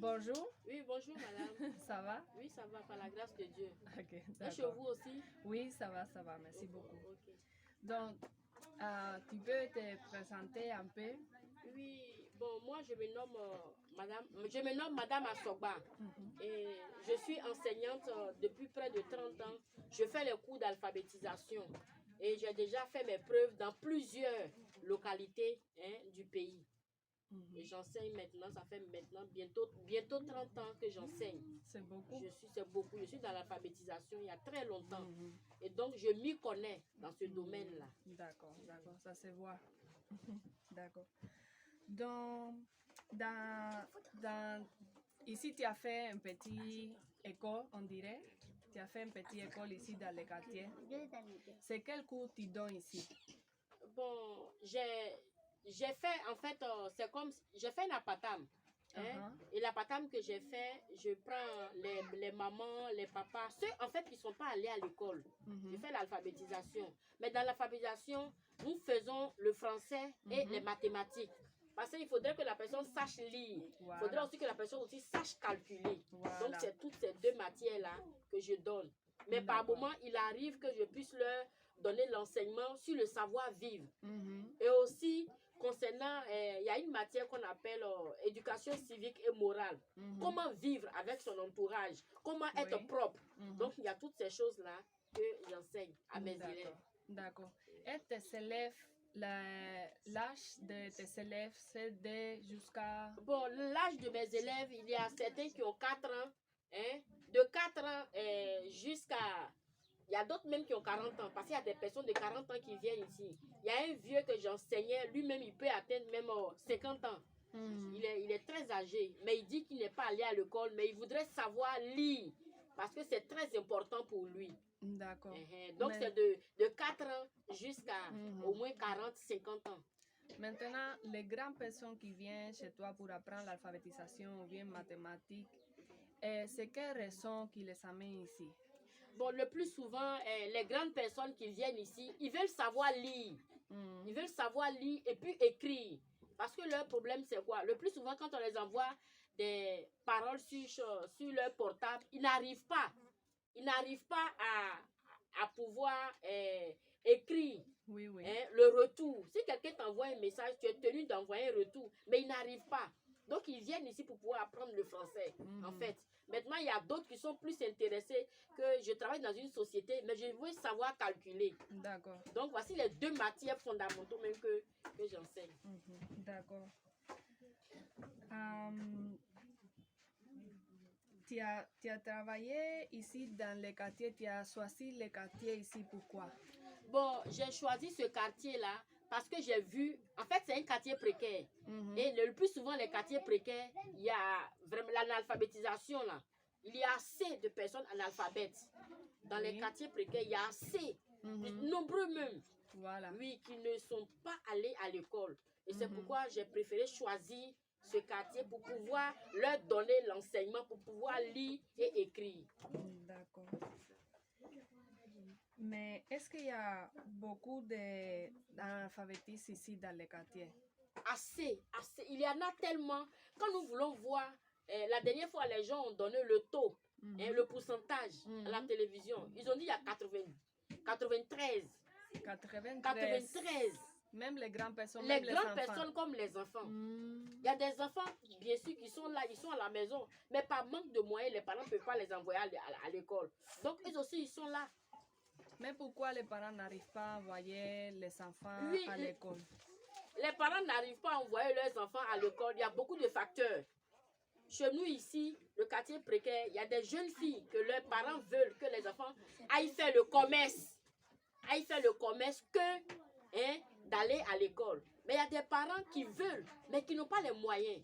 Bonjour, Oui, bonjour madame. ça va? Oui, ça va, par la grâce de Dieu. Ok, Et chez d'accord. vous aussi? Oui, ça va, merci beaucoup. Ok. Donc, tu peux te présenter un peu? Oui, bon, moi je me nomme Madame Asogba. Mhm. Et je suis enseignante depuis près de 30 ans. Je fais les cours d'alphabétisation. Et j'ai déjà fait mes preuves dans plusieurs localités du pays. Et Mhm. j'enseigne maintenant, ça fait maintenant bientôt 30 ans que j'enseigne. C'est beaucoup. C'est beaucoup. Je suis dans l'alphabétisation il y a très longtemps. Mhm. Et donc, je m'y connais dans ce domaine-là. D'accord, d'accord, ça se voit. D'accord. Donc, ici, tu as fait un petit école, on dirait. Tu as fait un petit école ici dans le quartier. C'est quel cours tu donnes ici? Bon, j'ai fait, en fait, c'est comme, j'ai fait un apatam. Et l'apatam que j'ai fait, je prends les mamans, les papas, ceux en fait qui ne sont pas allés à l'école. Je fais l'alphabétisation. Mais dans l'alphabétisation, nous faisons le français et les mathématiques. Parce qu'il faudrait que la personne sache lire. Il faudrait aussi que la personne aussi sache calculer. Donc, c'est toutes ces deux matières-là que je donne. Mais par moment, il arrive que je puisse leur donner l'enseignement sur le savoir-vivre. Et aussi, concernant, il y a une matière qu'on appelle éducation civique et morale. Comment vivre avec son entourage, comment être propre. Donc, il y a toutes ces choses-là que j'enseigne à mes élèves. D'accord. Et tes élèves, l'âge de tes élèves, c'est de jusqu'à... Bon, l'âge de mes élèves, il y a certains qui ont 4 ans, de 4 ans jusqu'à... Il y a d'autres même qui ont 40 ans, parce qu'il y a des personnes de 40 ans qui viennent ici. Il y a un vieux que j'enseignais, lui-même, il peut atteindre même 50 ans. Il est très âgé, mais il dit qu'il n'est pas allé à l'école, mais il voudrait savoir lire, parce que c'est très important pour lui. D'accord. Donc, c'est de 4 ans jusqu'à au moins 40, 50 ans. Maintenant, les grandes personnes qui viennent chez toi pour apprendre l'alphabétisation ou bien mathématiques, c'est quelle raison qui les amène ici? Bon, le plus souvent, les grandes personnes qui viennent ici, ils veulent savoir lire. Ils veulent savoir lire et puis écrire. Parce que leur problème, c'est quoi? Le plus souvent, quand on les envoie des paroles sur leur portable, ils n'arrivent pas. Ils n'arrivent pas à pouvoir écrire le retour. Si quelqu'un t'envoie un message, tu es tenu d'envoyer un retour, mais ils n'arrivent pas. Donc, ils viennent ici pour pouvoir apprendre le français, en fait. Maintenant, il y a d'autres qui sont plus intéressés que je travaille dans une société, mais je veux savoir calculer. D'accord. Donc, voici les deux matières fondamentaux même que j'enseigne. D'accord. Tu as travaillé ici dans le quartier, tu as choisi le quartier ici, pourquoi? Bon, j'ai choisi ce quartier-là parce que j'ai vu, en fait, c'est un quartier précaire. Et le plus souvent, les quartiers précaires, il y a vraiment l'analphabétisation là. Il y a assez de personnes analphabètes. Dans les quartiers précaires, il y a assez, nombreux même, oui, qui ne sont pas allés à l'école. Et c'est pourquoi j'ai préféré choisir ce quartier pour pouvoir leur donner l'enseignement, pour pouvoir lire et écrire. D'accord. Mais est-ce qu'il y a beaucoup d'analphabétistes ici dans le quartier? Assez, assez. Il y en a tellement. Quand nous voulons voir, la dernière fois, les gens ont donné le taux, le pourcentage à la télévision. Ils ont dit il y a 93. 93. Même les grandes personnes, les même grandes les enfants. personnes comme les enfants. Il y a des enfants, bien sûr, qui sont là, ils sont à la maison. Mais par manque de moyens, les parents ne peuvent pas les envoyer à l'école. Donc, eux aussi, ils sont là. Mais pourquoi les parents n'arrivent pas à envoyer les enfants à l'école? Les parents n'arrivent pas à envoyer leurs enfants à l'école. Il y a beaucoup de facteurs. Chez nous ici, le quartier précaire, il y a des jeunes filles que leurs parents veulent que les enfants aillent faire le commerce. Aillent faire le commerce que d'aller à l'école. Mais il y a des parents qui veulent, mais qui n'ont pas les moyens.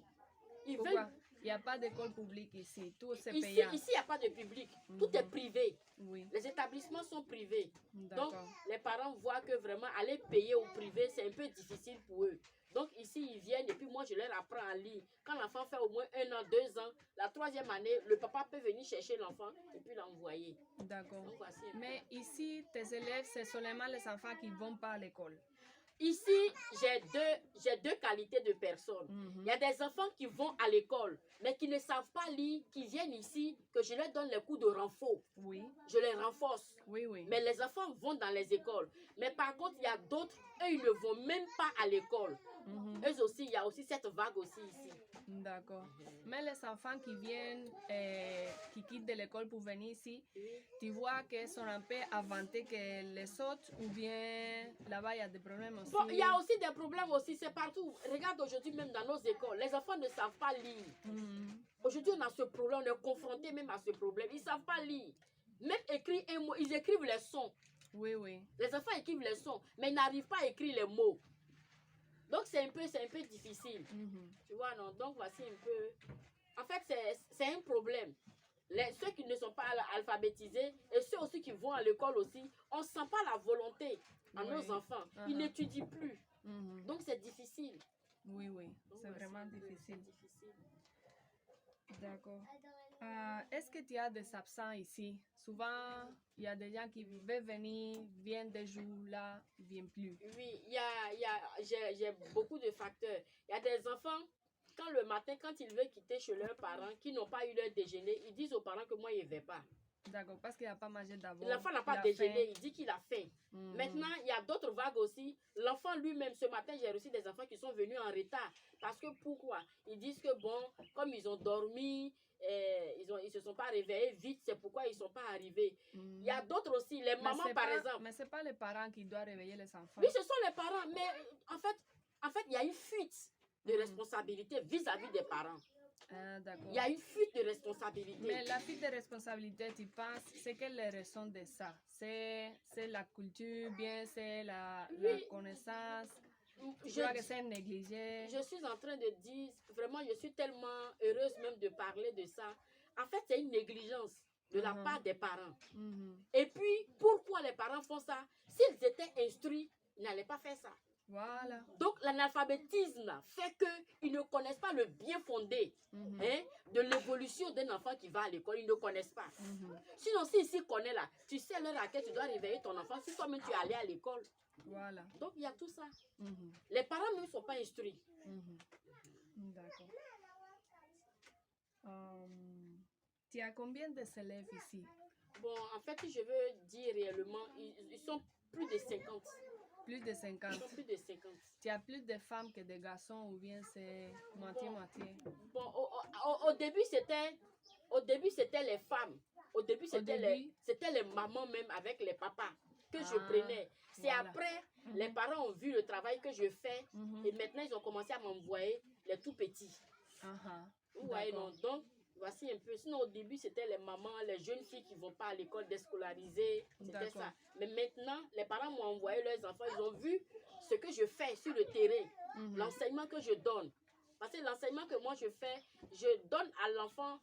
Pourquoi? Il n'y a pas d'école publique ici, tout c'est payant. Ici, il n'y a pas de public, tout est privé. Oui. Les établissements sont privés. Donc, les parents voient que vraiment aller payer au privé, c'est un peu difficile pour eux. Donc, ici, ils viennent et puis moi, je leur apprends à lire. Quand l'enfant fait au moins 1 an, 2 ans, la 3e année, le papa peut venir chercher l'enfant et puis l'envoyer. D'accord. Mais ici, tes élèves, c'est seulement les enfants qui ne vont pas à l'école. Ici, j'ai deux qualités de personnes. Il y a des enfants qui vont à l'école, mais qui ne savent pas lire, qui viennent ici, que je leur donne les cours de renfort. Oui. Je les renforce. Oui, oui. Mais les enfants vont dans les écoles. Mais par contre, il y a d'autres, eux, ils ne vont même pas à l'école. Eux aussi, il y a aussi cette vague aussi ici. D'accord. Mais les enfants qui viennent, qui quittent de l'école pour venir ici, tu vois qu'ils sont un peu avantés que les autres ou bien là-bas il y a des problèmes aussi? Bon, il y a aussi des problèmes aussi, c'est partout. Regarde aujourd'hui même dans nos écoles, les enfants ne savent pas lire. Aujourd'hui on a ce problème, on est confronté même à ce problème. Ils ne savent pas lire. Même écrire un mot, ils écrivent les sons. Oui, oui. Les enfants écrivent les sons, mais ils n'arrivent pas à écrire les mots. Donc c'est un peu difficile. Tu vois, non? Donc voici un peu... En fait, c'est un problème. Ceux qui ne sont pas alphabétisés et ceux aussi qui vont à l'école aussi, on ne sent pas la volonté à nos enfants. Ils n'étudient plus. Donc c'est difficile. Oui, oui. C'est vraiment difficile. D'accord. Est-ce que tu as des absents ici? Souvent, il y a des gens qui veulent venir, viennent des jours là, ils ne viennent plus. Oui, j'ai beaucoup de facteurs. Il y a des enfants, quand le matin, quand ils veulent quitter chez leurs parents, qui n'ont pas eu leur déjeuner, ils disent aux parents que moi, il ne vais pas. D'accord, parce qu'il n'a pas mangé d'abord. L'enfant n'a pas déjeuné, il dit qu'il a faim. Maintenant, il y a d'autres vagues aussi. L'enfant lui-même, ce matin, j'ai reçu des enfants qui sont venus en retard. Parce que pourquoi? Ils disent que bon, comme ils ont dormi, ils se sont pas réveillés vite, c'est pourquoi ils ne sont pas arrivés. Il y a d'autres aussi, les mamans par exemple. Mais ce n'est pas les parents qui doivent réveiller les enfants. Oui, ce sont les parents, mais en fait, il y a une fuite de responsabilité vis-à-vis des parents. Il y a une fuite de responsabilité. Mais la fuite de responsabilité, tu penses, c'est quelle est la raison de ça? C'est la culture, bien c'est la connaissance? Je crois que c'est négligé. Je suis en train de dire, vraiment, je suis tellement heureuse même de parler de ça. En fait, c'est une négligence de la part des parents. Et puis, pourquoi les parents font ça? S'ils étaient instruits, ils n'allaient pas faire ça. Voilà. Donc, l'analphabétisme fait qu'ils ne connaissent pas le bien fondé de l'évolution d'un enfant qui va à l'école. Ils ne connaissent pas. Sinon, s'ils connaissent là, tu sais l'heure à laquelle tu dois réveiller ton enfant, si toi-même tu es allé à l'école. Voilà. Donc, il y a tout ça. Les parents même ne sont pas instruits. D'accord. Tu as combien d'élèves ici? Bon, en fait, si je veux dire réellement, ils sont plus de 50. Plus de 50. Ils sont plus de 50. Tu as plus de femmes que de garçons ou bien c'est moitié-moitié? Bon, au début, c'était les femmes. Au début, c'était les mamans même avec les papas que je prenais. C'est après, les parents ont vu le travail que je fais et maintenant, ils ont commencé à m'envoyer les tout petits. Vous voyez, non? Donc, voici un peu. Sinon, au début, c'était les mamans, les jeunes filles qui ne vont pas à l'école déscolarisées. C'était ça. Mais maintenant, les parents m'ont envoyé leurs enfants. Ils ont vu ce que je fais sur le terrain, l'enseignement que je donne. Parce que l'enseignement que moi je fais, je donne à l'enfant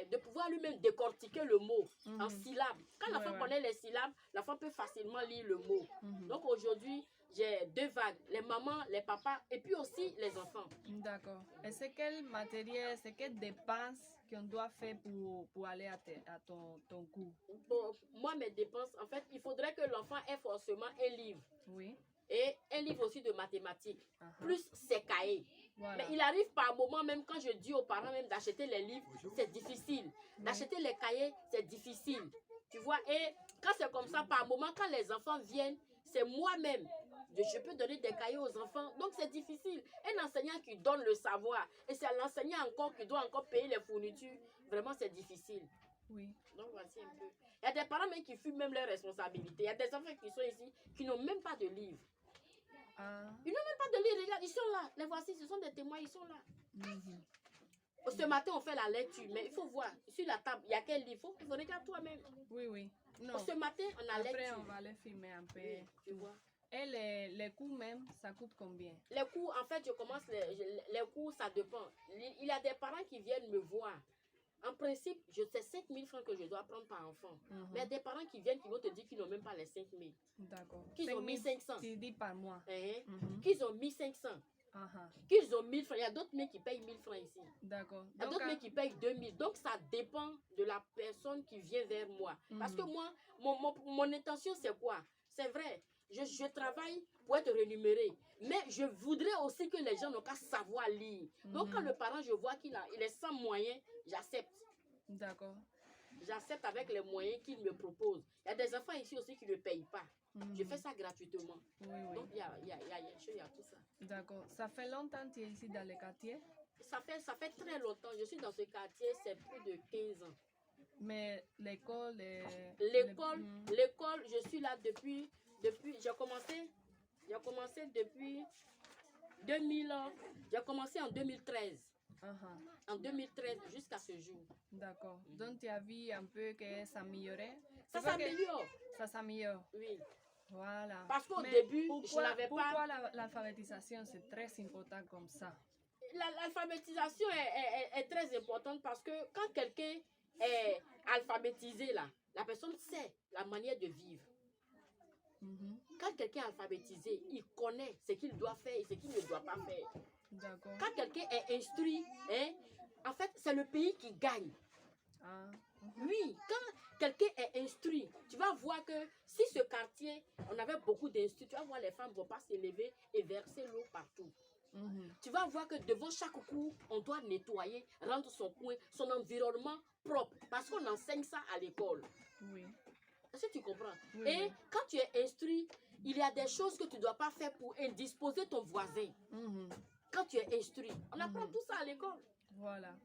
de pouvoir lui-même décortiquer le mot en syllabes. Quand l'enfant connaît les syllabes, l'enfant peut facilement lire le mot. Donc aujourd'hui, j'ai deux vagues, les mamans, les papas et puis aussi les enfants. D'accord. Et c'est quel matériel, c'est quelle dépense qu'on doit faire pour aller à ton cours? Bon, moi, mes dépenses, en fait, il faudrait que l'enfant ait forcément un livre. Oui. Et un livre aussi de mathématiques, plus ses cahiers. Voilà. Mais il arrive par moment, même quand je dis aux parents même d'acheter les livres, c'est difficile. D'acheter les cahiers, c'est difficile. Tu vois, et quand c'est comme ça, par moment, quand les enfants viennent, c'est moi-même. Je peux donner des cahiers aux enfants, donc c'est difficile. Un enseignant qui donne le savoir, et c'est l'enseignant encore qui doit encore payer les fournitures, vraiment c'est difficile. Oui. Donc voici un peu. Il y a des parents même qui fuient même leurs responsabilités. Il y a des enfants qui sont ici, qui n'ont même pas de livre. Ils n'ont même pas de livre, regarde, ils sont là. Les voici, ce sont des témoins, ils sont là. Ce matin, on fait la lecture, mais il faut voir, sur la table, il y a quel livre? Il faut regarder toi-même. Oui, oui. Non. Ce matin, on a lecture. Après, on va les filmer un peu. Oui, tu vois. Et les coûts même, ça coûte combien? Les coûts, en fait, je commence, les coûts, ça dépend. Il y a des parents qui viennent me voir. En principe, c'est 5 000 francs que je dois prendre par enfant. Mais il y a des parents qui viennent, qui vont te dire qu'ils n'ont même pas les 5 000. D'accord. Qu'ils ont mis 500. Tu dis par mois. Qu'ils ont mis 500. Qu'ils ont 1000 francs. Il y a d'autres mecs qui payent 1000 francs ici. D'accord. Il y a d'autres mecs qui payent 2000. Donc, ça dépend de la personne qui vient vers moi. Parce que moi, mon intention, c'est quoi? C'est vrai. je travaille pour être rémunéré. Mais je voudrais aussi que les gens n'ont qu'à savoir lire. Donc, quand le parent, je vois qu'il est sans moyens, j'accepte. D'accord. J'accepte avec les moyens qu'il me propose. Il y a des enfants ici aussi qui ne payent pas. Je fais ça gratuitement. Oui. Donc, il y a tout ça. D'accord. Ça fait longtemps que tu es ici dans le quartier? Ça fait très longtemps. Je suis dans ce quartier, c'est plus de 15 ans. Mais l'école... L'école, je suis là depuis j'ai commencé depuis 2000 ans. J'ai commencé en 2013. En 2013 jusqu'à ce jour. D'accord. Donc tu as vu un peu que ça améliorait? Ça s'améliore. Ça s'améliore. Oui. Voilà. Parce qu'au début, je n'avais pas... Pourquoi l'alphabétisation, c'est très important comme ça? L'alphabétisation est très importante parce que quand quelqu'un est alphabétisé, là, la personne sait la manière de vivre. Quand quelqu'un est alphabétisé, il connaît ce qu'il doit faire et ce qu'il ne doit pas faire. Quand quelqu'un est instruit, en fait, c'est le pays qui gagne. Oui, quand quelqu'un est instruit, tu vas voir que si ce quartier, on avait beaucoup d'instruits, tu vas voir les femmes ne vont pas s'élever et verser l'eau partout. Tu vas voir que devant chaque cours, on doit nettoyer, rendre son coin, son environnement propre. Parce qu'on enseigne ça à l'école. Oui. Est-ce que tu comprends? Oui, et quand tu es instruit, il y a des choses que tu ne dois pas faire pour indisposer ton voisin. Quand tu es instruit, on apprend tout ça à l'école. Voilà.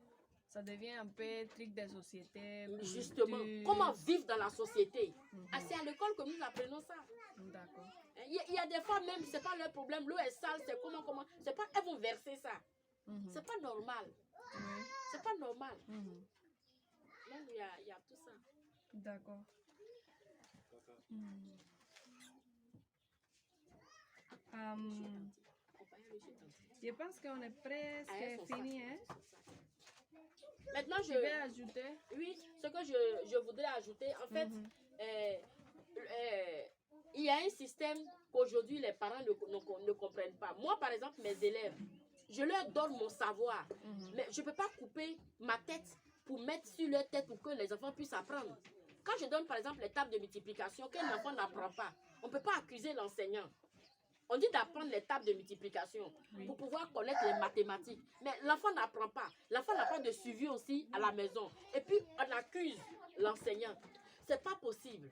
Ça devient un peu truc de société. Justement, comment vivre dans la société. C'est à l'école que nous apprenons ça. D'accord. Il y a des fois même, c'est pas leur problème, l'eau est sale, c'est comment, c'est pas, elles vont verser ça. C'est pas normal. C'est pas normal. Donc, il y a tout ça. D'accord. Je pense qu'on est presque fini. Hein? Maintenant, je vais ajouter. Oui, ce que je voudrais ajouter, en fait, il y a un système qu'aujourd'hui les parents ne comprennent pas. Moi, par exemple, mes élèves, je leur donne mon savoir, mais je ne peux pas couper ma tête pour mettre sur leur tête pour que les enfants puissent apprendre. Quand je donne, par exemple, les tables de multiplication qu'un enfant n'apprend pas, on ne peut pas accuser l'enseignant. On dit d'apprendre les tables de multiplication pour pouvoir connaître les mathématiques. Mais l'enfant n'apprend pas. L'enfant n'a pas de suivi aussi à la maison. Et puis, on accuse l'enseignant. Ce n'est pas possible.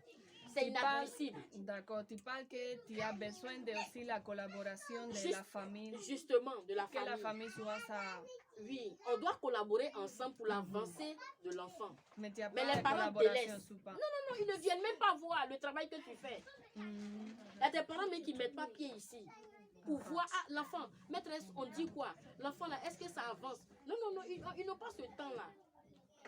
C'est inadmissible. D'accord. Tu parles que tu as besoin de aussi la collaboration de la famille. Justement, de la famille. Que la famille soit ça. Oui, on doit collaborer ensemble pour l'avancée de l'enfant. Mais tu as pas les parents délaissent. Non, ils ne viennent même pas voir le travail que tu fais. Il y a des parents mais qui ne mettent pas pied ici. Pour voir, l'enfant, maîtresse, on dit quoi? L'enfant là, est-ce que ça avance? Non, ils n'ont pas ce temps-là.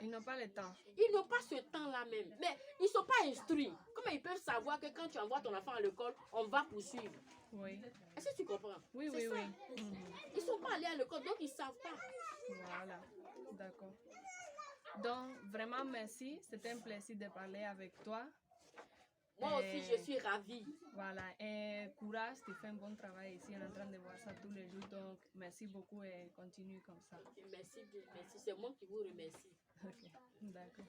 Ils n'ont pas le temps. Ils n'ont pas ce temps-là même. Mais ils ne sont pas instruits. Comment ils peuvent savoir que quand tu envoies ton enfant à l'école, on va poursuivre? Oui. Est-ce que tu comprends? Oui. Ils ne sont pas allés à l'école, donc ils ne savent pas. Voilà. D'accord. Donc, vraiment, merci. C'était un plaisir de parler avec toi. Moi aussi, je suis ravie. Voilà. Et courage, tu fais un bon travail ici. On est en train de voir ça tous les jours. Donc, merci beaucoup et continue comme ça. Merci. C'est moi qui vous remercie. Ok. D'accord.